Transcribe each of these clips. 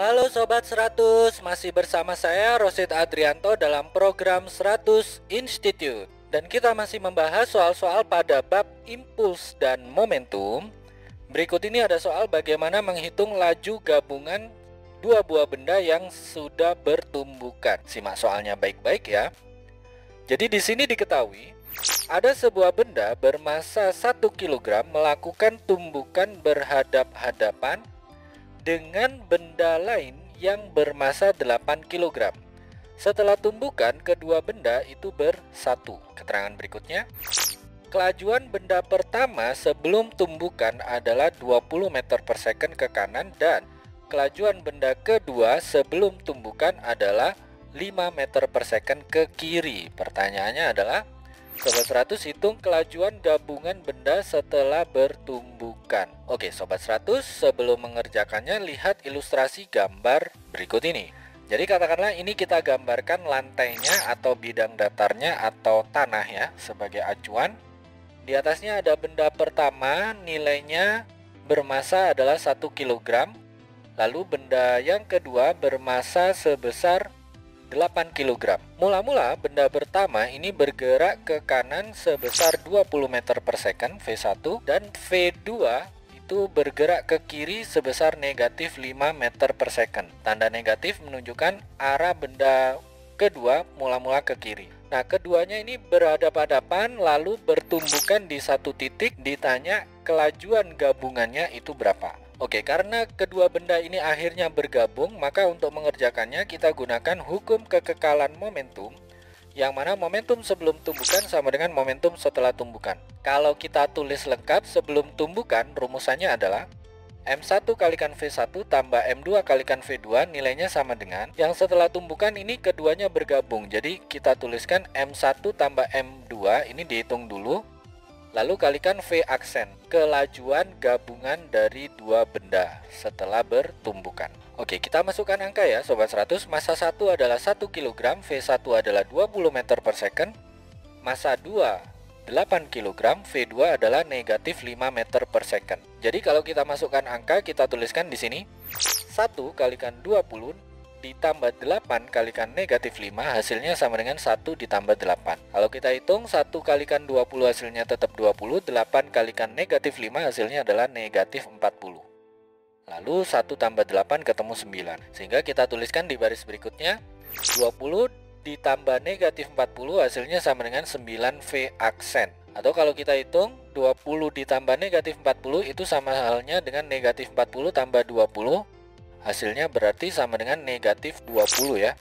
Halo Sobat 100, masih bersama saya Rosid Adrianto dalam program 100 Institute. Dan kita masih membahas soal-soal pada bab impuls dan momentum. Berikut ini ada soal bagaimana menghitung laju gabungan dua buah benda yang sudah bertumbukan. Simak soalnya baik-baik ya. Jadi di sini diketahui ada sebuah benda bermasa 1 kg melakukan tumbukan berhadap-hadapan dengan benda lain yang bermasa 8 kg. Setelah tumbukan, kedua benda itu bersatu. Keterangan berikutnya, kelajuan benda pertama sebelum tumbukan adalah 20 meter per second ke kanan dan kelajuan benda kedua sebelum tumbukan adalah 5 meter per second ke kiri. Pertanyaannya adalah, Sobat 100 hitung kelajuan gabungan benda setelah bertumbukan. Oke Sobat 100, sebelum mengerjakannya lihat ilustrasi gambar berikut ini. Jadi katakanlah ini kita gambarkan lantainya atau bidang datarnya atau tanah ya sebagai acuan. Di atasnya ada benda pertama, nilainya bermasa adalah 1 kg. Lalu benda yang kedua bermasa sebesar 8 kg. Mula-mula benda pertama ini bergerak ke kanan sebesar 20 meter per second V1 dan V2 itu bergerak ke kiri sebesar negatif 5 meter per second. Tanda negatif menunjukkan arah benda kedua mula-mula ke kiri. Nah, keduanya ini berhadapan-hadapan lalu bertumbukan di satu titik, ditanya kelajuan gabungannya itu berapa. Oke, karena kedua benda ini akhirnya bergabung, maka untuk mengerjakannya kita gunakan hukum kekekalan momentum, yang mana momentum sebelum tumbukan sama dengan momentum setelah tumbukan. Kalau kita tulis lengkap sebelum tumbukan, rumusannya adalah M1 kalikan V1 tambah M2 kalikan V2 nilainya sama dengan yang setelah tumbukan ini keduanya bergabung. Jadi kita tuliskan M1 tambah M2 ini dihitung dulu. Lalu kalikan V aksen, kelajuan gabungan dari dua benda setelah bertumbukan. Oke, kita masukkan angka ya Sobat 100. Massa 1 adalah 1 kg, V1 adalah 20 meter per second. Massa 2 8 kg, V2 adalah negatif 5 meter per second. Jadi kalau kita masukkan angka, kita tuliskan di sini 1 kalikan 20 ditambah 8 kalikan negatif 5 hasilnya sama dengan 1 ditambah 8. Kalau kita hitung 1 kalikan 20 hasilnya tetap 20, 8 kalikan negatif 5 hasilnya adalah negatif 40. Lalu 1 tambah 8 ketemu 9. Sehingga kita tuliskan di baris berikutnya 20 ditambah negatif 40 hasilnya sama dengan 9V aksen. Atau kalau kita hitung 20 ditambah negatif 40 itu sama halnya dengan negatif 40 tambah 20. Hasilnya berarti sama dengan negatif 20 ya.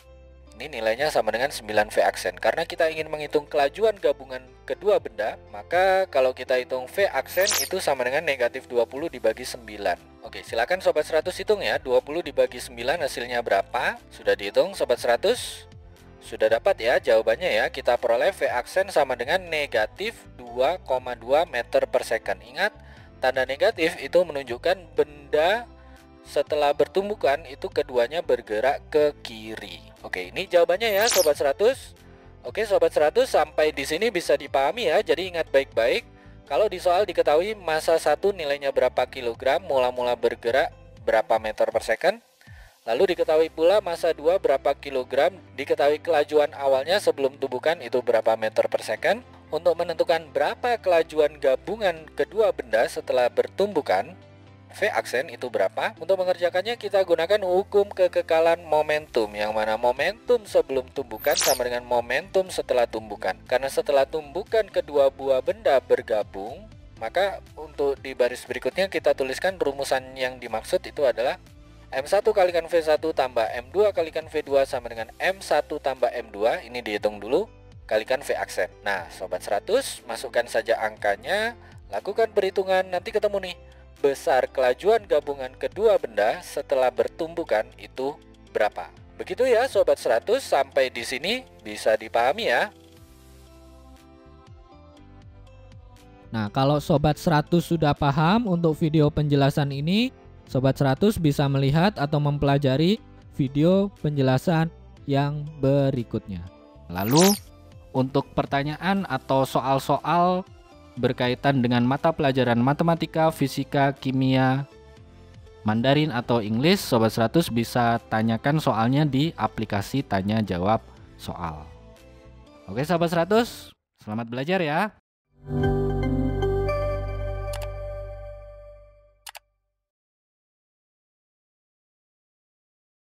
Ini nilainya sama dengan 9V aksen. Karena kita ingin menghitung kelajuan gabungan kedua benda, maka kalau kita hitung V aksen itu sama dengan negatif 20 dibagi 9. Oke, silakan Sobat 100 hitung ya. 20 dibagi 9 hasilnya berapa? Sudah dihitung Sobat 100? Sudah dapat ya jawabannya ya. Kita peroleh V aksen sama dengan negatif 2,2 meter per second. Ingat, tanda negatif itu menunjukkan benda setelah bertumbukan itu keduanya bergerak ke kiri. Oke, ini jawabannya ya Sobat 100. Oke Sobat 100, sampai di sini bisa dipahami ya. Jadi ingat baik-baik, kalau di soal diketahui massa 1 nilainya berapa kilogram, mula-mula bergerak berapa meter per second. Lalu diketahui pula massa 2 berapa kilogram, diketahui kelajuan awalnya sebelum tumbukan itu berapa meter per second. Untuk menentukan berapa kelajuan gabungan kedua benda setelah bertumbukan, V aksen itu berapa? Untuk mengerjakannya kita gunakan hukum kekekalan momentum, yang mana momentum sebelum tumbukan sama dengan momentum setelah tumbukan. Karena setelah tumbukan kedua buah benda bergabung, maka untuk di baris berikutnya kita tuliskan rumusan yang dimaksud itu adalah M1 kalikan V1 tambah M2 kalikan V2 sama dengan M1 tambah M2, ini dihitung dulu, kalikan V aksen. Nah Sobat 100, masukkan saja angkanya, lakukan perhitungan, nanti ketemu nih besar kelajuan gabungan kedua benda setelah bertumbukan itu berapa. Begitu ya Sobat 100, sampai di sini bisa dipahami ya. Nah, kalau Sobat 100 sudah paham untuk video penjelasan ini, Sobat 100 bisa melihat atau mempelajari video penjelasan yang berikutnya. Lalu untuk pertanyaan atau soal-soal berkaitan dengan mata pelajaran matematika, fisika, kimia, Mandarin atau English, Sobat 100 bisa tanyakan soalnya di aplikasi tanya jawab soal. Oke Sobat 100, selamat belajar ya.